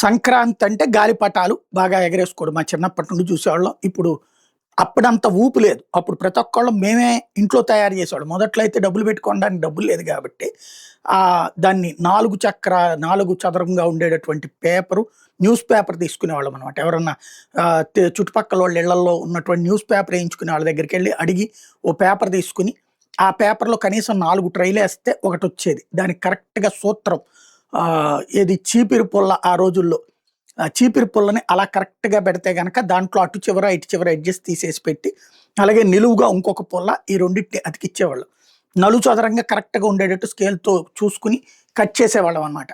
సంక్రాంతి అంటే గాలిపటాలు బాగా ఎగరేసుకోవడం. మా చిన్నప్పటి నుండి చూసేవాళ్ళం. ఇప్పుడు అప్పుడంత ఊపు లేదు. అప్పుడు ప్రతి ఒక్కళ్ళం మేమే ఇంట్లో తయారు చేసేవాళ్ళం. మొదట్లో అయితే డబ్బులు పెట్టి కొనడానికి డబ్బులు లేదు కాబట్టి దాన్ని 4 చదరంగా ఉండేటటువంటి న్యూస్ పేపర్ తీసుకునేవాళ్ళమనమాట. ఎవరన్నా చుట్టుపక్కలోళ్ళ ఇళ్లల్లో ఉన్నటువంటి న్యూస్ పేపర్ ఏయించుకునే వాళ్ళ దగ్గరికెళ్ళి అడిగి ఓ పేపర్ తీసుకొని, ఆ పేపర్‌లో కనీసం 4 ట్రైలేస్తే ఒకటొచ్చేది. దానికి కరెక్ట్‌గా సూత్రం ఏది చీపిరి పుల్ల ఆ రోజుల్లో. చీపిరి పుల్లని అలా కరెక్ట్‌గా పెడితే గనక దాంట్లో అటు చివర, ఇటు చివర ఎడ్జెస్ తీసేసి పెట్టి, అలాగే నిలువుగా ఇంకొక పుల్ల ఈ రెండిటిని అతికిచ్చేవాళ్ళు. చదరంగా కరెక్ట్‌గా ఉండేటట్టు స్కేల్‌తో చూసుకొని కట్ చేసేవాళ్ళం అనమాట.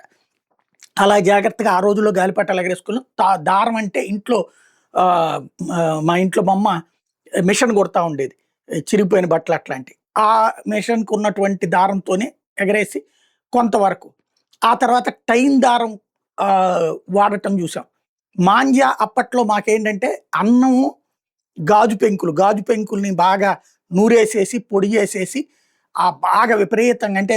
అలా జాగ్రత్తగా ఆ రోజుల్లో గాలిపటాలు ఎగరేసుకున్నాం. దారం అంటే ఇంట్లో ఆహ్, మా ఇంట్లో మా అమ్మ మిషన్ కుడతా ఉండేది. చిరిగిపోయిన బట్టలు అట్లాంటియి. ఆ మిషన్‌కి ఉన్నటువంటి దారంతోనే ఎగరేసి కొంతవరకు. ఆ తర్వాత టైన్ దారం వాడటం చూసాం. మాంజ్యా అప్పట్లో మాకేంటంటే అన్నము, గాజు పెంకుల్ని బాగా నూరేసేసి, పొడి చేసేసి బాగా విపరీతంగా అంటే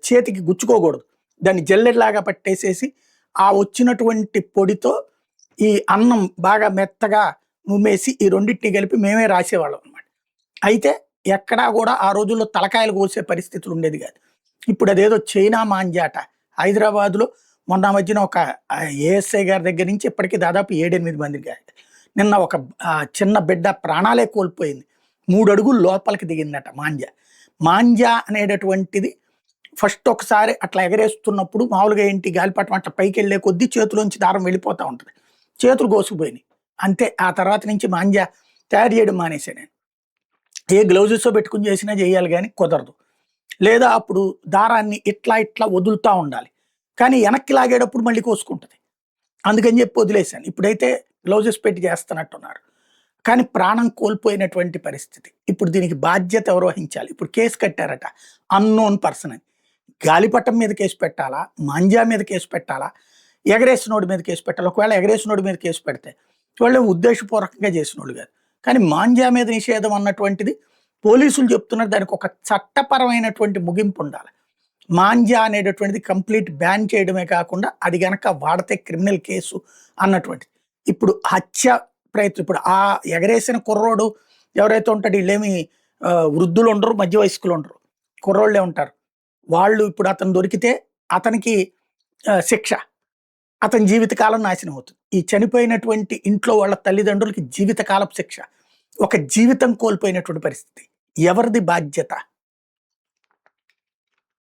చేతికి గుచ్చుకోకూడదు. దాన్ని జల్లెడలాగా పట్టేసేసి, ఆ వచ్చినటువంటి పొడితో ఈ అన్నం బాగా మెత్తగా నుమ్మేసి, ఈ రెండిటిని కలిపి మేమే రాసేవాళ్ళం అనమాట. అయితే ఎక్కడా గూడా ఆ రోజుల్లో తలకాయలు కోసే పరిస్థితులు ఉండేది గాదు. ఇప్పుడదేదో చైనా మాంజాట. హైదరాబాద్‌లో మొన్న మధ్యన ఒక ఏఎస్ఐ గారి దగ్గర నుంచి ఇప్పటికి దాదాపు 7, 8 మందికి నిన్న ఒక చిన్న బిడ్డ ప్రాణాలే కోల్పోయింది. 3 అడుగులు లోపలికి దిగిందట మాంజా. మాంజా అనేటటువంటిది ఫస్ట్ ఒకసారి అట్లా ఎగరేస్తున్నప్పుడు మామూలుగా ఏంటి గాలిపటం అట్లా పైకెళ్ళే కొద్దీ చేతిలోంచి దారం వెళ్ళిపోతా ఉంటది. చేతులు కోసుకుపోయినాయి. అంతే ఆ తర్వాత నుంచి మాంజా తయారు చేయడం మానేశా నేను. ఏ గ్లౌజెసో పెట్టుకొని చేసినా చేయాలి గానీ కుదరదు. లేదా అప్పుడు దారాన్ని ఇట్లా వదులుతా ఉండాలి. కానీ వెనక్కి లాగేటప్పుడు మళ్ళీ కోసుకుంటది. అందుకని చెప్పి వదిలేసాను. ఇప్పుడైతే గ్లౌజెస్ పెట్టి చేస్తున్నట్టున్నారు. కానీ ప్రాణం కోల్పోయినటువంటి పరిస్థితి. ఇప్పుడు దీనికి బాధ్యత ఎవరు వహించాలి? ఇప్పుడు కేస్ కట్టారట. అన్‌నోన్ పర్సన్ అని. గాలిపటం మీద కేసు పెట్టాలా? మాంజా మీద కేసు పెట్టాలా? ఎగరేసినోడి మీద కేసు పెట్టాలా? ఒకవేళ ఎగరేసినోడి మీద కేసు పెడితే వాళ్ళు ఉద్దేశపూర్వకంగా చేసినోళ్ళు కాదు. కానీ మాంజా మీద నిషేధం అన్నటువంటిది పోలీసులు చెప్తున్నారు దానికి ఒక చట్టపరమైనటువంటి ముగింపు ఉండాలి. మాంజా అనేటటువంటిది కంప్లీట్ బ్యాన్ చేయడమే కాకుండా అది గనక వాడితే క్రిమినల్ కేసు అన్నటువంటిది. ఇప్పుడు హత్య ప్రయత్నం ఇప్పుడు ఎగరేసిన కుర్రోడు ఎవరైతే ఉంటాడో వీళ్ళేమి వృద్ధులు ఉండరు, మధ్య వయస్కులు ఉండరు. కుర్రోళ్ళే ఉంటారు. వాళ్ళు ఇప్పుడు అతను దొరికితే అతనికి శిక్ష. అతని జీవితకాలం నాశనం అవుతుంది. ఈ చనిపోయినటువంటి ఇంట్లో వాళ్ళ తల్లిదండ్రులకి జీవితకాలపు శిక్ష. ఒక జీవితం కోల్పోయినటువంటి పరిస్థితి. ఎవరిది బాధ్యత?